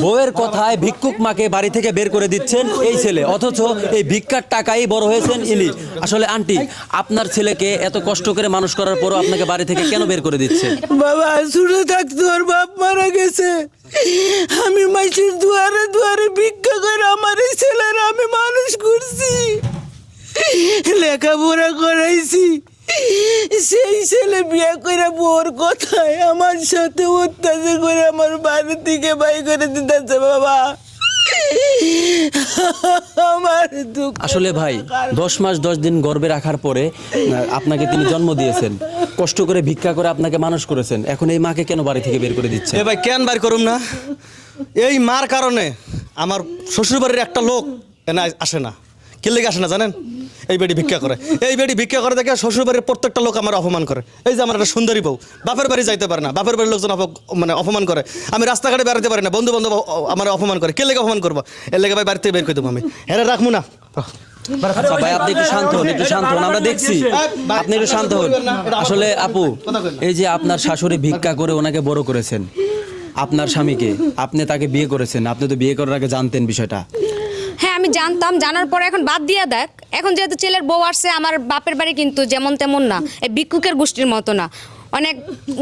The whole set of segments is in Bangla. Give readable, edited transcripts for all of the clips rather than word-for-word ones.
বউয়ের কথায় ভিক্ষুক মাকে বাড়ি থেকে বের করে দিচ্ছেন এই ছেলে, অথচ এই ভিক্ষার টাকাই বড় হয়েছেন ইনি। আসলে আন্টি, আপনার ছেলেকে এত কষ্ট করে মানুষ করার পরও আপনাকে বাড়ি থেকে কেন বের করে দিচ্ছে? বাবা শুনে থাকতো, ওর বাপ মারা গেছে। আমি মাসের দুয়ারে দুয়ারে ভিক্ষা করে আমার এই ছেলের আমি মানুষ করছি, লেখাপড়া করাইছি। সেই ছেলে বিয়ে করে বউর কথায় আমার সাথে অত্যাচার করে আমার বাড়ি থেকে বাই করে দিতেছে। বাবা আমার দুঃখ। আসলে ভাই 10 মাস 10 দিন গর্ভে রাখার পরে আপনাকে তিনি জন্ম দিয়েছেন, কষ্ট করে ভিক্ষা করে আপনাকে মানুষ করেছেন, এখন এই মাকে কেন বাড়ি থেকে বের করে দিচ্ছে? এ ভাই কেন বার করুম না? এই মার কারণে আমার শ্বশুরবাড়ির একটা লোক এনে আসে না। কি লেগে আসে না জানেন? এই বেটি ভিক্ষা করে। এই বেটি ভিক্ষা করে দেখে শ্বশুরবাড়ির প্রত্যেকটা লোক আমার অপমান করে। এই যে আমার একটা সুন্দরী বউ, বাপের বাড়ি যাইতে পারে না, বাপের বাড়ির লোকজন মানে অপমান করে। আমি রাস্তাঘাটে বেড়াতে পারি না, বন্ধু বান্ধব আমার অপমান করে। কে লেগে অপমান করবো? এর লেগে ভাই বাড়িতে বের করে দেবো আমি। হ্যাঁ রাখবো না। আচ্ছা ভাই, আপনি একটু শান্ত হন, একটু শান্ত হন, আমরা দেখছি, আপনি একটু শান্ত হন। আসলে আপু, এই যে আপনার শাশুড়ি ভিক্ষা করে ওনাকে বড় করেছেন, আপনার স্বামীকে, আপনি তাকে বিয়ে করেছেন, আপনি তো বিয়ে করার আগে জানতেন বিষয়টা? হ্যাঁ আমি জানতাম, জানার পরে এখন বাদ দিয়ে দেখ। এখন যেহেতু ছেলের বউ আসছে, আমার বাপের বাড়ি কিন্তু যেমন তেমন না, এই ভিক্ষুকের গোষ্ঠীর মতো না, অনেক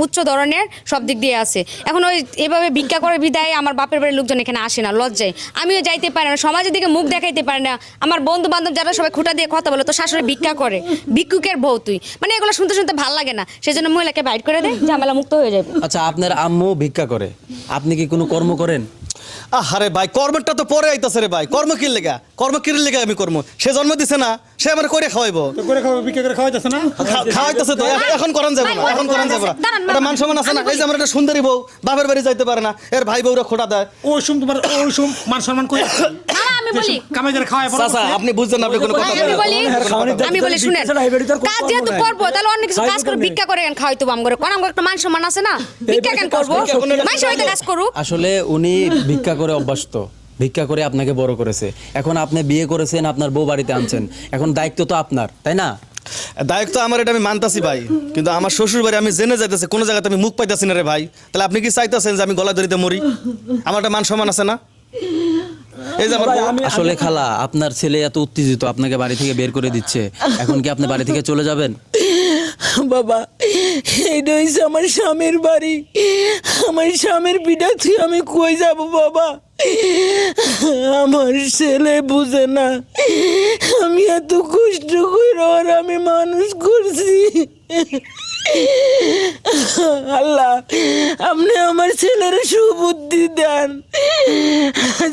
উচ্চ ধরনের সব দিক দিয়ে আছে। এখন ওই এভাবে ভিক্ষা করে বিদায় আমার বাপের বাড়ির লোকজন এখানে আসে না, লজ্জায় আমিও যাইতে পারি না, সমাজের দিকে মুখ দেখাইতে পারি না। আমার বন্ধু বান্ধব যারা সবাই খুঁটা দিয়ে কথা বলে, তো শাশুড়ি ভিক্ষা করে, ভিক্ষুকের বউ তুই, মানে এগুলো শুনতে শুনতে ভালো লাগে না। সেই জন্য মহিলাকে বাইট করে দেয়, ঝামেলা মুক্ত হয়ে যাবে। আচ্ছা, আপনার আম্মু ভিক্ষা করে, আপনি কি কোনো কর্ম করেন? আরে ভাই কর্মটা তো পরে আইতাছে রে ভাই। কর্ম কি লেগা? কর্ম কি লেগা আমি কর্ম? সে জন্ম দিছে না, সে আমার করে খাওয়াইবো। বিক্রি করে খাওয়াইতেছে না, খাওয়াইতেছে তো। এখন করান যাবে না, এখন করান যাবে না। এটা মান সম্মান আছে না? এই যে আমার একটা সুন্দরী বউ, বাপের বাড়ি যাইতে পারে না, এর ভাই বউরা খোটা দেয়। ওই সুম তোমার ওই সুম মান সম্মান কই? আমি বলি কামাই করে খাওয়াই বড়। চাচা আপনি বুঝছেন না, আপনি কোনো কথা আমি বলি শুনেন, কাজ যেহেতু করবো তাহলে অন্য কিছু কাজ করে ভিক্ষা করে কেন খাওয়াইতো? আমগরে কোন আমগরে একটা মান সম্মান আছে না? ভিক্ষা কেন করবো? মানুষ হয়তো কাজ করুক। আসলে উনি ভিক্ষা করে অভ্যস্ত, ভিক্ষা করে আপনাকে বড় করেছে। এখন আপনি বিয়ে করেছেন, আপনার বউ বাড়িতে আনছেন, এখন দায়িত্ব তো আপনার, তাই না? দায়িত্ব আমার, এটা আমি মানতাছি ভাই, কিন্তু আমার শ্বশুর বাড়ি আমি জেনে যাইতেছি, কোনো জায়গাতে আমি মুখ পাইতাছি না রে ভাই। তাহলে আপনি কি চাইতেছেন যে আমি গলা ধরিতে মরি? আমার একটা মান সম্মান আছে না? এই যে আমার আসলে খালা, আপনার ছেলে এত উত্তেজিত, আপনাকে বাড়ি থেকে বের করে দিচ্ছে, এখন কি আপনি বাড়ি থেকে চলে যাবেন? বাবা এইটা হচ্ছে আমার স্বামীর বাড়ি, আমার স্বামীর পিঠা তুই আমি কই যাব বাবা? আমার ছেলে বুঝে না আমি এত কষ্ট করে আর আমি মানুষ করছি। আল্লাহ আপনি আমার ছেলের সুবুদ্ধি দেন,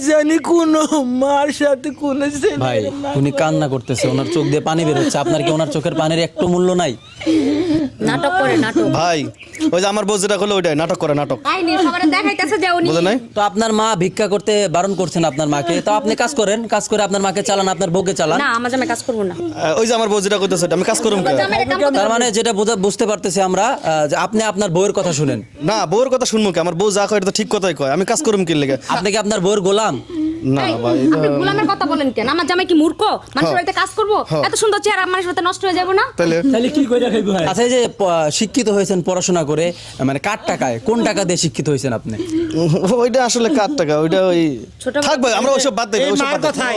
জানি কোন মার সাথে কোন ভাই উনি কান্না করতেছে, ওনার চোখ দিয়ে পানি বের হচ্ছে, আপনার কি ওনার চোখের পানির একটু মূল্য নাই? নাটক করে, নাটক ভাই ওই যে আমার বউ যেটা করলো ওইটাই নাটক করে, নাটক। কাহিনী সবারে দেখাইতেছে যে উনি বুঝেন নাই? তো আপনার মা ভিক্ষা করতে বারণ করছেন আপনার মাকে, তো আপনি কাজ করেন, কাজ করে আপনার মাকে চালান, আপনার বউকে চালান। না, আমার জামাই কাজ করবো না। ওই যে আমার বউ যেটা করতেছে আমি কাজ করুম কে? তার মানে যেটা বুঝতে পারতেছি আমরা, যে আপনি আপনার বউয়ের কথা শুনেন না। বউর কথা শুনবো কি? আমার বউ যা কয় এটা তো ঠিক কথাই কয়, আমি কাজ করুম কি লেগে? আপনি কি আপনার বউয়ের গোলাম? না ভাই, আপনি গোলামের কথা বলেন কেন? আমার জামাই কি মূর্খ? মানুষের বাড়িতে কাজ করবো? এত সুন্দর চেহারা মানুষের বাড়িতে নষ্ট হয়ে যাবে না? তাহলে কি কইরা খাইবো? আচ্ছা, এই যে শিক্ষিত হয়েছেন পড়াশোনা করে, মানে কার টাকায়, কোন টাকা দিয়ে শিক্ষিত হয়েছেন আপনি? ওইটা আসলে কার টাকা? ওইটা ওই থাক ভাই, আমরা ওইসব বাদ দেই, ওইসব বাদ দেই।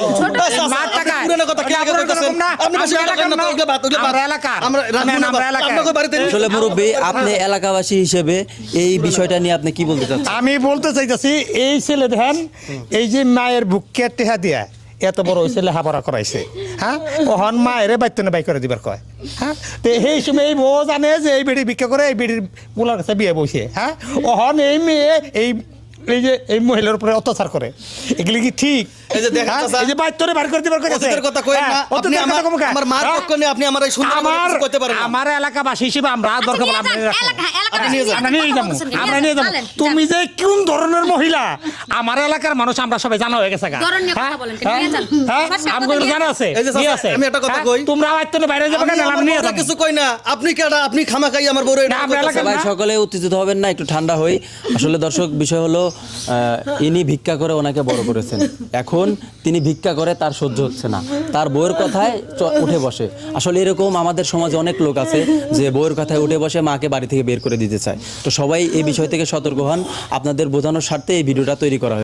মার টাকা পুরানো কথা কি আগে কইতাছেন? আপনি বেশি কথা করেন না, ওইগুলো বাদ, ওইগুলো বাদ। আমরা এলাকা, আমরা রাখবো না, আপনাদের বাড়িতে আসলে মুরব্বী, আপনি এলাকাবাসী হিসেবে এই বিষয়টা নিয়ে আপনি কি বলতে চাচ্ছেন? আমি বলতে চাইতেছি, এই ছেলে দেখেন, এই যে মায়ের বুকে টেহা দিয়া এত বড় ওই ছেলে হাবড়া করাইছে, হ্যাঁ, ওহন মায়ের বাইতনে বাই করে দিবার কয়, হ্যাঁ। তো এই সময় এই বউ জানে যে এই বেড়ি ভিক্ষা করে এই বেড়ির পোলার কাছে বিয়ে বসে, হ্যাঁ, ওহন এই মেয়ে এই যে এই মহিলার উপরে অত্যাচার করে, এগুলি কি ঠিক? এই যে দেখেন চাচা, এই যে বাইতরে বার করে দিবার কইছে, অতীতের কথা কইেন না। আপনি আমার মার পক্ষ নিয়ে আপনি আমার এই সুন্দর কথা কইতে পারেন না। আমার এলাকাবাসী হিসেবে আমরা দরকার বলে আমরা নিয়ে যাবো। তুমি যে কোন ধরনের মহিলা, আমার এলাকার মানুষ আমরা সবাই জানা হয়ে গেছে। জানা আছে, আমি একটা কথা কই, তোমরা বাইতনে বাইরে যাবে কেন? আমি নিয়ে যাবো, কিছু কই না। আপনি কেডা? আপনি খামাখাই আমার বড় এটা কইতাছেন। ভাই সকলে উত্তেজিত হবেন না, একটু ঠান্ডা হই। আসলে দর্শক, বিষয় হলো ইনি ভিক্ষা করে ওনাকে বড় করেছেন, এখন তিনি ভিক্ষা করে তার সহ্য হচ্ছে না, তার বউয়ের কথায় উঠে বসে। আসলে এরকম আমাদের সমাজে অনেক লোক আছে যে বউয়ের কথায় উঠে বসে মাকে বাড়ি থেকে বের করে দিতে চায়। তো সবাই এই বিষয় থেকে সতর্ক হন, আপনাদের বোঝানোর স্বার্থে এই ভিডিওটা তৈরি করা হয়।